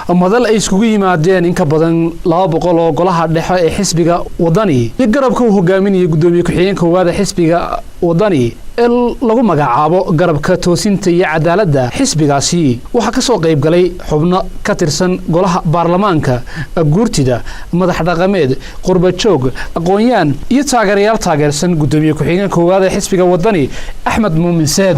madal ay iskugu yimaadeen in ka badan 200 oo golaha dhexe ee xisbiga wadani iyo garabka uu hogaaminayay gudoomiye ku-xigeenka koowaad xisbiga wadani lagu magacaabo garabka toosinta iyo cadaaladda xisbigaasi waxa ka soo qayb galay xubno ka tirsan golaha baarlamaanka guurtida madax dhaqameed qurba joog aqoonyaan iyo taageerayaal taageersan gudoomiye ku-xigeenka koowaad xisbiga wadani Axmed Muumin Saad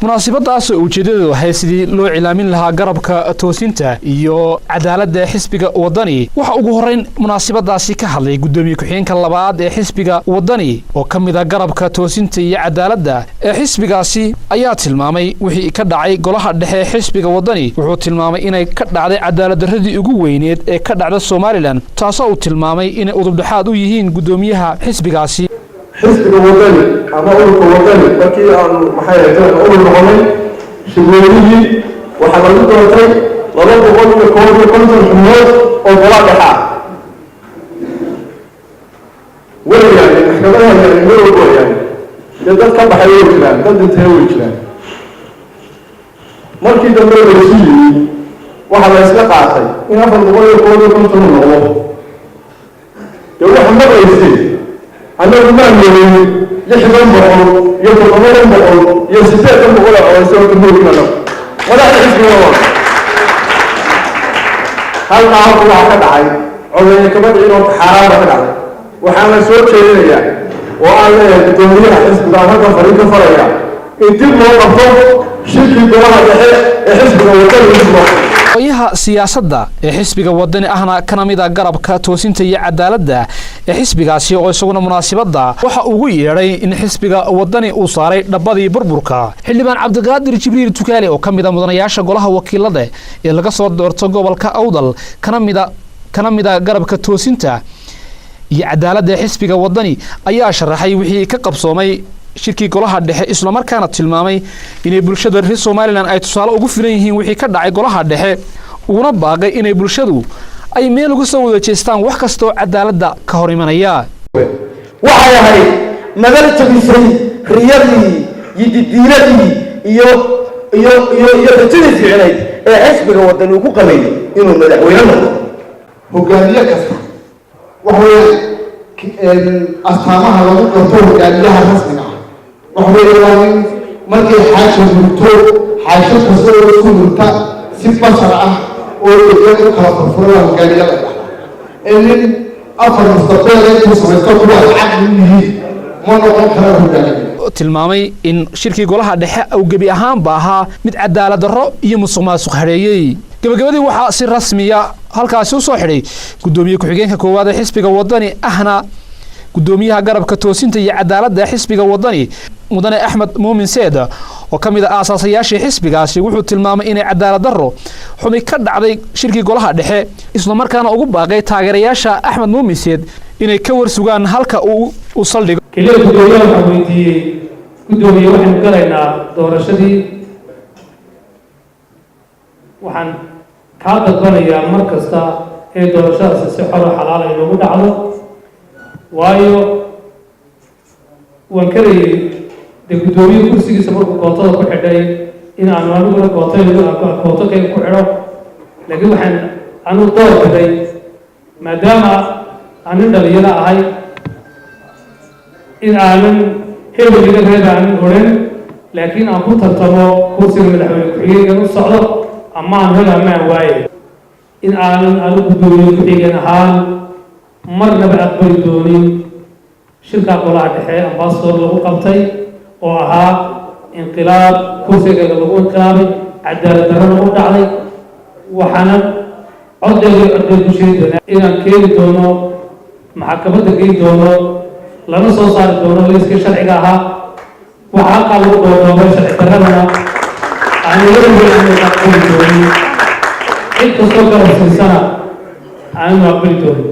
munaasabadaas oo ujeedadu ahayd sidii loo cilaamin lahaa garabka toosinta iyo cadaaladda xisbiga wadani waxa ugu horeyn munaasabadaasi ka hadlay gudoomiye ku-xigeenka labaad ee xisbiga wadani oo kamid ah garabka toosinta iyo cadaaladda xisbigaasi ayaa tilmaamay wixii ka dhacay golaha dhexe xisbiga wadani wuxuu tilmaamay inay ka dhacday cadaalad darradii ugu weyneed ee ka dhacda Soomaaliland taasoo uu tilmaamay inay udub dhaxaad u yihiin gudoomiyaha xisbigaasi xisbiga wadani ama ururka wadani markii aan maxay ahayd urur noqonay shirweynihii waxaa lagu doortay 250 xubnood oo golaha dhexe weligaan maxkamadaha weligaan dad ka baxay way jiraan dad intee way jiraan markii dambe la siiyay waxa la isla qaatay in 450 noqdo waxa maqlaysay annagu ma yeelin 600 iyo 700 iyo 800 oo soo duulina walaal xisbiga hal qaab waxa ka dhacay codey ka badin oo xaraam ka dhacay waxaan la soo jeedinayaa oo aan leeyahay gudoomiyaha xisbiga halka fariiqo faraya intii loo qabto shirkii golaha dhexe ee xisbiga wadani ayaha siyaasadda ee xisbiga wadani ahna kana mid ah garabka toosinta iyo cadaaladda ee xisbigaasi oo isaguna munaasabada waxa ugu yeeray in xisbiga wadani uu saaray dhabadii burburka xildhibaan Cabdiqaadir Jibriil Tukaale oo kamid ah mudanayaasha golaha wakiilada ee laga soo doorto gobolka Awdal kana mid ah garabka toosinta iyo cadaaladda xisbiga wadani ayaa sharaxay wixii ka qabsoomay shirkii golaha dhexe isla markaana tilmaamay inay bulshada reer Soomaaliland ay tusaale ugu filan yihiin wixii ka dhacay golaha dhexe una baaqay inay bulshadu ay meel uga soo wada jeestaan wax kasta oo cadaaladda ka hor imanaya waxa yahay madal tabisay riyadii yididiiladii iyo rajadii fiicnayd ee xisbiga wadani uu ku qabay inuu madaxweyne noqdo hogaamiye kasta waxa astaamaha lagu garto hogaamiyaha rasmiga وحوالي مركي حاجة مرتو حاجة تصور سمرتا سبب شرعة ويجب خلاص الفروع الجالية إن أفضل مستقبل يسمى العقل منه ما نقول كلامه الجالية tilmaamay in shirkii golaha dhexe uu gabi ahaan baaha mid cadaalad darro iyo musuqmaasuq hareeyay gabagabadii waxa si rasmi ah halkaas u soo xidhay gudoomiye ku-xigeenka koowaad ee xisbiga wadani ahna gudoomiyaha garabka toosinta iyo cadaaladda xisbiga wadani mudane Axmed Muumin Saad oo kamid ah aasaasiyaashii xisbigaasi wuxuu tilmaamay inay cadaalad darro xubin ka dhacday shirkii golaha dhexe isla markaana ugu baaqay taageerayaasha Axmed Muumin Saad inay ka warsugaan halka uu saldhigo kaliya gudoomiyaha waxa weydiiyay gudoomiye waxaan galaynaa doorashadii waxaan ka dadbanayaa mar kasta ee doorashadaasi si xor ah xalaal ah loogu dhacdo waayo waan karayay de gudoomiye kursigiisa markuu kootada ku xidhay in aanu aniguna kooto kay ku xidho laakiin waxaan anu door biday maadaama aanin dhalinyaro ahay in aanan hebeliga reer aanan odhan laakiin aan ku tartamo kursiga madaxweyne ku-xigeenkan u socdo ama aan hel amaan waaye in aanan anu gudoomiye ku-xigeen ahaan marnaba aqbali doonin shirka golaha dhexe ambassador lagu qabtay oo ahaa inqilaab kursiga lagu inqilaabay cadaalad darro lagu dhacday waxaana coddeeda ku sheegay inaan keeni doono maxkamadda geyn doono lana soo saari doono liiska sharciga ahaa waxaa qaal lagu doono sharci darradana aan weligeed aqbali doonin cid kastoo garabsiisana aanu aqbali doonin